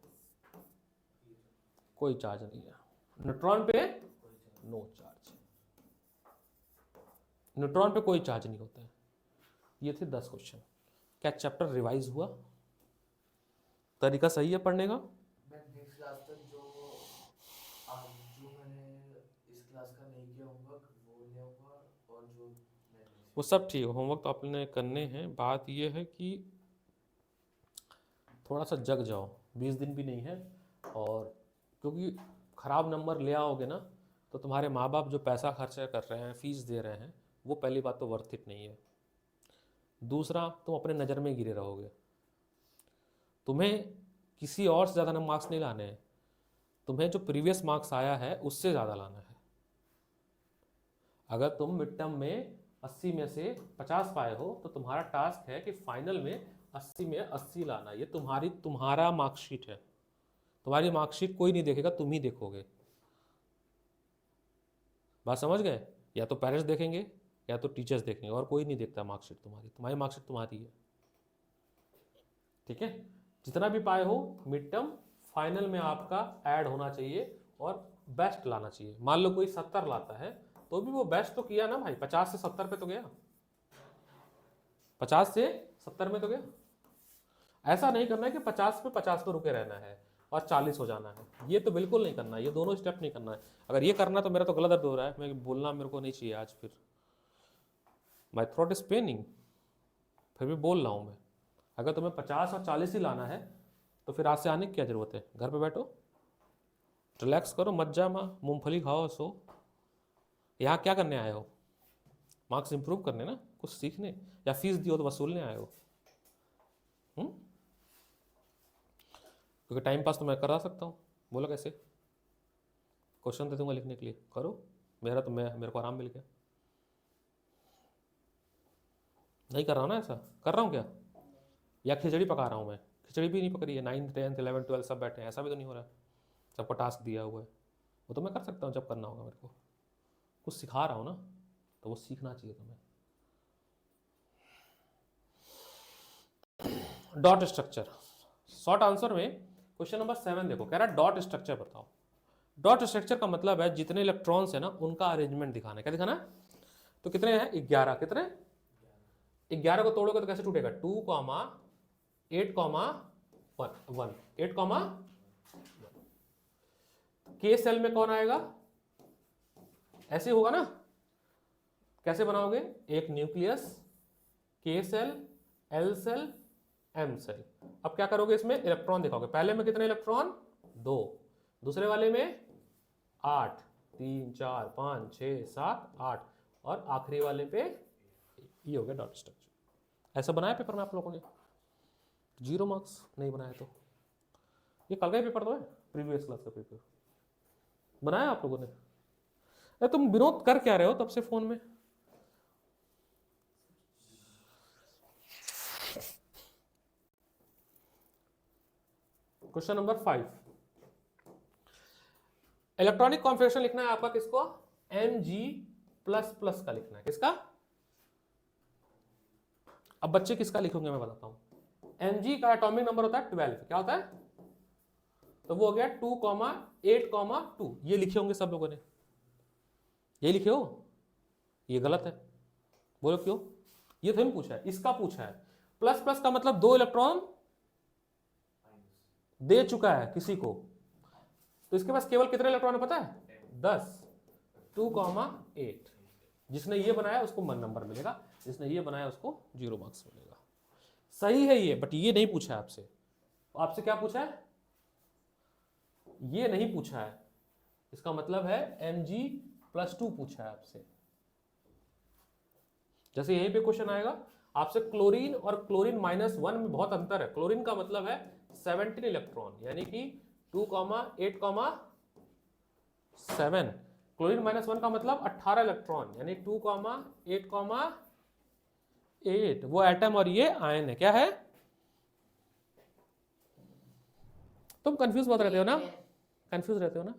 कोई चार्ज नहीं है। न्यूट्रॉन पे नो चार्ज। न्यूट्रॉन पे कोई चार्ज नहीं होता है। ये थे 10 क्वेश्चन। क्या चैप्टर रिवाइज हुआ? तरीका सही है पढ़ने का? मैं नेक्स्ट क्लास तक जो मैंने इस क्लास का नहीं किया होमवर्क वो ले आऊंगा, और जो मैंने वो सब ठीक है, होमवर्क तो आपने करने हैं। बात ये है कि थोड़ा सा जग जाओ, 20 दिन भी नहीं है, और क्योंकि ख़राब नंबर ले आओगे ना तो तुम्हारे माँ बाप जो पैसा खर्चा कर रहे हैं, फीस दे रहे हैं, वो पहली बात तो वर्थ इट नहीं है। दूसरा, तुम अपने नज़र में गिरे रहोगे। तुम्हें किसी और से ज़्यादा मार्क्स नहीं लाने हैं, तुम्हें जो प्रीवियस मार्क्स आया है उससे ज़्यादा लाना है। अगर तुम मिड टर्म में 80 में से 50 पाए हो तो तुम्हारा टास्क है कि फाइनल में 80 में 80 लाना। ये तुम्हारा मार्कशीट है। तुम्हारी मार्कशीट कोई नहीं देखेगा, तुम ही देखोगे। बात समझ गए? या तो पेरेंट्स देखेंगे या तो टीचर्स देखेंगे, और कोई नहीं देखता मार्कशीट तुम्हारी मार्कशीट तुम्हारी है। ठीक है? जितना भी पाए हो मिड टर्म फाइनल में आपका ऐड होना चाहिए और बेस्ट लाना चाहिए। मान लो कोई 70 लाता है तो भी वो बेस्ट तो किया ना भाई, 50 से 70 पे तो गया, 50 से 70 में तो गया। ऐसा नहीं करना है कि 50 पे 50 पे रुके रहना है और 40 हो जाना है, ये तो बिल्कुल नहीं करना है। ये दोनों स्टेप नहीं करना है। अगर ये करना तो मेरा तो गला दर्द हो रहा है, मैं बोलना मेरे को नहीं चाहिए आज। फिर माई थ्रोट इज पेनिंग, फिर भी बोल रहा हूँ मैं। अगर तुम्हें 50 और 40 ही लाना है तो फिर आज से आने की क्या ज़रूरत है? घर पे बैठो, रिलैक्स करो, मत जा माँ, मूँगफली खाओ, सो। यहाँ क्या करने आए हो? मार्क्स इंप्रूव करने ना, कुछ सीखने, या फीस दियो तो वसूलने आए हो? क्योंकि टाइम पास तो मैं करा सकता हूँ। बोलो कैसे? क्वेश्चन दे दूंगा लिखने के लिए, करो। मेरे को आराम मिल गया। नहीं कर रहा हूँ ना ऐसा? कर रहा हूँ क्या? या खिचड़ी पका रहा हूँ मैं? खिचड़ी भी नहीं पक रही है। 9th 10th 11th 12th सब बैठे हैं, ऐसा भी तो नहीं हो रहा है। सबको टास्क दिया हुआ है, वो तो मैं कर सकता हूँ जब करना होगा मेरे को। कुछ सिखा रहा हूँ ना, तो वो सीखना चाहिए तुम्हें। डॉट स्ट्रक्चर, शॉर्ट आंसर में क्वेश्चन नंबर 7 देखो, कह रहा है डॉट स्ट्रक्चर बताओ। डॉट स्ट्रक्चर का मतलब है जितने इलेक्ट्रॉन्स है ना उनका अरेंजमेंट दिखाना है। क्या दिखाना है? तो कितने हैं? 11। कितने? 11 को तोड़ोगे तो कैसे टूटेगा? 2, 8, 1, 8, के सेल में कौन आएगा? ऐसे होगा ना? कैसे बनाओगे? एक nucleus, K shell, L shell, M shell. अब क्या करोगे? इसमें इलेक्ट्रॉन दिखाओगे। पहले में कितने इलेक्ट्रॉन? 2। दूसरे वाले में 8, 3, 4, 5, 6, 7, 8, और आखिरी वाले पे ये हो गया डॉट स्ट्रक्चर। ऐसा बनाया पेपर में आप लोगों ने? 0 मार्क्स नहीं बनाया तो ये कल का ही पेपर तो है, प्रीवियस क्लास का पेपर बनाया आप लोगों ने। अरे तुम विनोद कर क्या रहे हो तब से फोन में? क्वेश्चन नंबर 5, इलेक्ट्रॉनिक कॉन्फ़िगरेशन लिखना है आपका। किसको? Mg++ का लिखना है। किसका? अब बच्चे किसका लिखोगे मैं बताता हूं। Mg का एटॉमिक नंबर होता है 12। क्या होता है? तो वो हो गया 2, 8, 2। ये लिखे होंगे सब लोगों ने, ये लिखे हो? ये गलत है। बोलो क्यों? ये तो नहीं पूछा है, इसका पूछा है। प्लस का मतलब 2 इलेक्ट्रॉन दे चुका है किसी को, तो इसके पास केवल कितने इलेक्ट्रॉन है पता है? 10। 2, 8। जिसने ये बनाया उसको 1 नंबर मिलेगा, जिसने ये बनाया उसको 0 मार्क्स मिलेगा। सही है ये, बट ये नहीं पूछा है आपसे। आपसे क्या पूछा है? ये नहीं पूछा है। इसका मतलब है Mg+2 पूछा है आपसे। जैसे यहीं पे क्वेश्चन आएगा आपसे, क्लोरीन और क्लोरीन -1 में बहुत अंतर है। क्लोरीन का मतलब है 17 इलेक्ट्रॉन, यानी कि 2, 8, 7। क्लोरीन -1 का मतलब 18 इलेक्ट्रॉन, यानी 2, 8, 8। वो एटम और ये आयन है। क्या है? तुम कंफ्यूज बहुत रहते हो ना? कंफ्यूज रहते हो ना?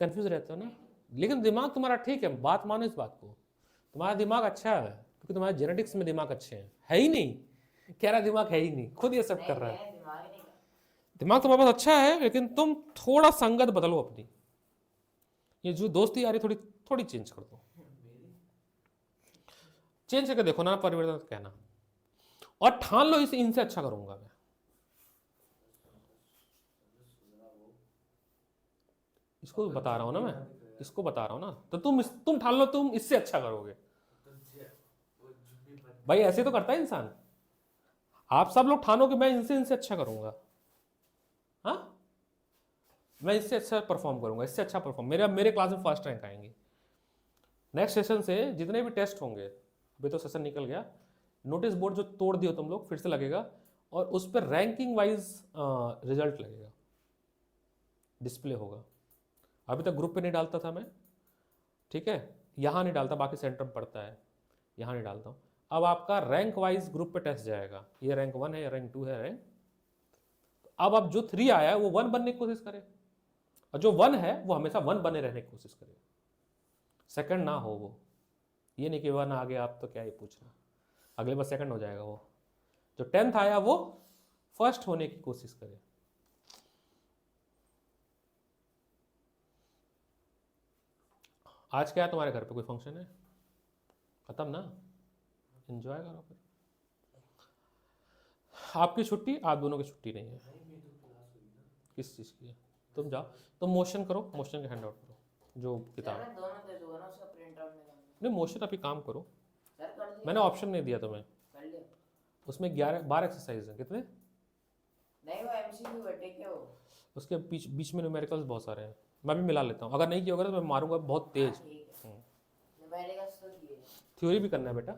कंफ्यूज रहते हो ना? लेकिन दिमाग तुम्हारा ठीक है, बात मानो इस बात को। तुम्हारा दिमाग अच्छा है क्योंकि तुम्हारे जेनेटिक्स में दिमाग अच्छे हैं। है ही नहीं, कह रहा दिमाग है ही नहीं, खुद ये सब कर रहा है। दिमाग तुम्हारे पास अच्छा है, लेकिन तुम थोड़ा संगत बदलो अपनी। ये जो दोस्ती यारी थोड़ी चेंज कर दो। चेंज करके देखो ना, परिवर्तन कहना, और ठान लो इनसे अच्छा करूंगा मैं। इसको बता रहा हूं ना मैं, इसको बता रहा हूं ना, तो तुम ठान लो तुम इससे अच्छा करोगे। भाई ऐसे तो करता है इंसान। आप सब लोग ठानो कि मैं इनसे अच्छा करूंगा, हाँ मैं इससे अच्छा परफॉर्म करूंगा, इससे अच्छा परफॉर्म, मेरे क्लास में फर्स्ट रैंक आएंगे। नेक्स्ट सेशन से जितने भी टेस्ट होंगे, अभी तो सेशन निकल गया, नोटिस बोर्ड जो तोड़ दियो तुम लोग फिर से लगेगा, और उस पर रैंकिंग वाइज रिजल्ट लगेगा, डिस्प्ले होगा। अभी तक ग्रुप पे नहीं डालता था मैं, ठीक है, यहाँ नहीं डालता, बाकी सेंटर में पड़ता है, यहाँ नहीं डालता हूँ। अब आपका रैंक वाइज ग्रुप पे टेस्ट जाएगा, ये रैंक 1 है, रैंक 2 है, रैंक, अब जो 3 आया है वो 1 बनने की कोशिश करे, और जो 1 है वो हमेशा 1 बने रहने की कोशिश करे, सेकंड ना हो वो। ये नहीं कि 1 आ गया आप तो क्या ये पूछना, अगले बार सेकंड हो जाएगा वो। जो 10th आया वो फर्स्ट होने की कोशिश करे। आज क्या है तुम्हारे घर पे, कोई फंक्शन है? खत्म ना, एंजॉय करो फिर। आपकी छुट्टी, आप दोनों की छुट्टी नहीं है। भाई मेरी तो क्लास हुई ना। किस चीज़ की है? तुम जाओ, तुम मोशन करो, मोशन का हैंड आउट करो जो सर किताब। मैं दोनों दे दूंगा ना, उसका प्रिंट आउट निकाल नहीं मोशन अभी काम करो, सर कर दिया मैंने ऑप्शन नहीं दिया तुम्हें, कर लिया। उसमें 12 एक्सरसाइज है। कितने? नहीं वो एमसीक्यू है, ठीक है वो। उसके बीच बीच में न्यूमेरिकल्स बहुत सारे हैं, मैं भी मिला लेता हूँ, अगर नहीं किया होगा तो मैं मारूंगा बहुत तेज। हाँ, ठीक है न्यूमेरिकल्स तो किए। थ्योरी भी करना है बेटा।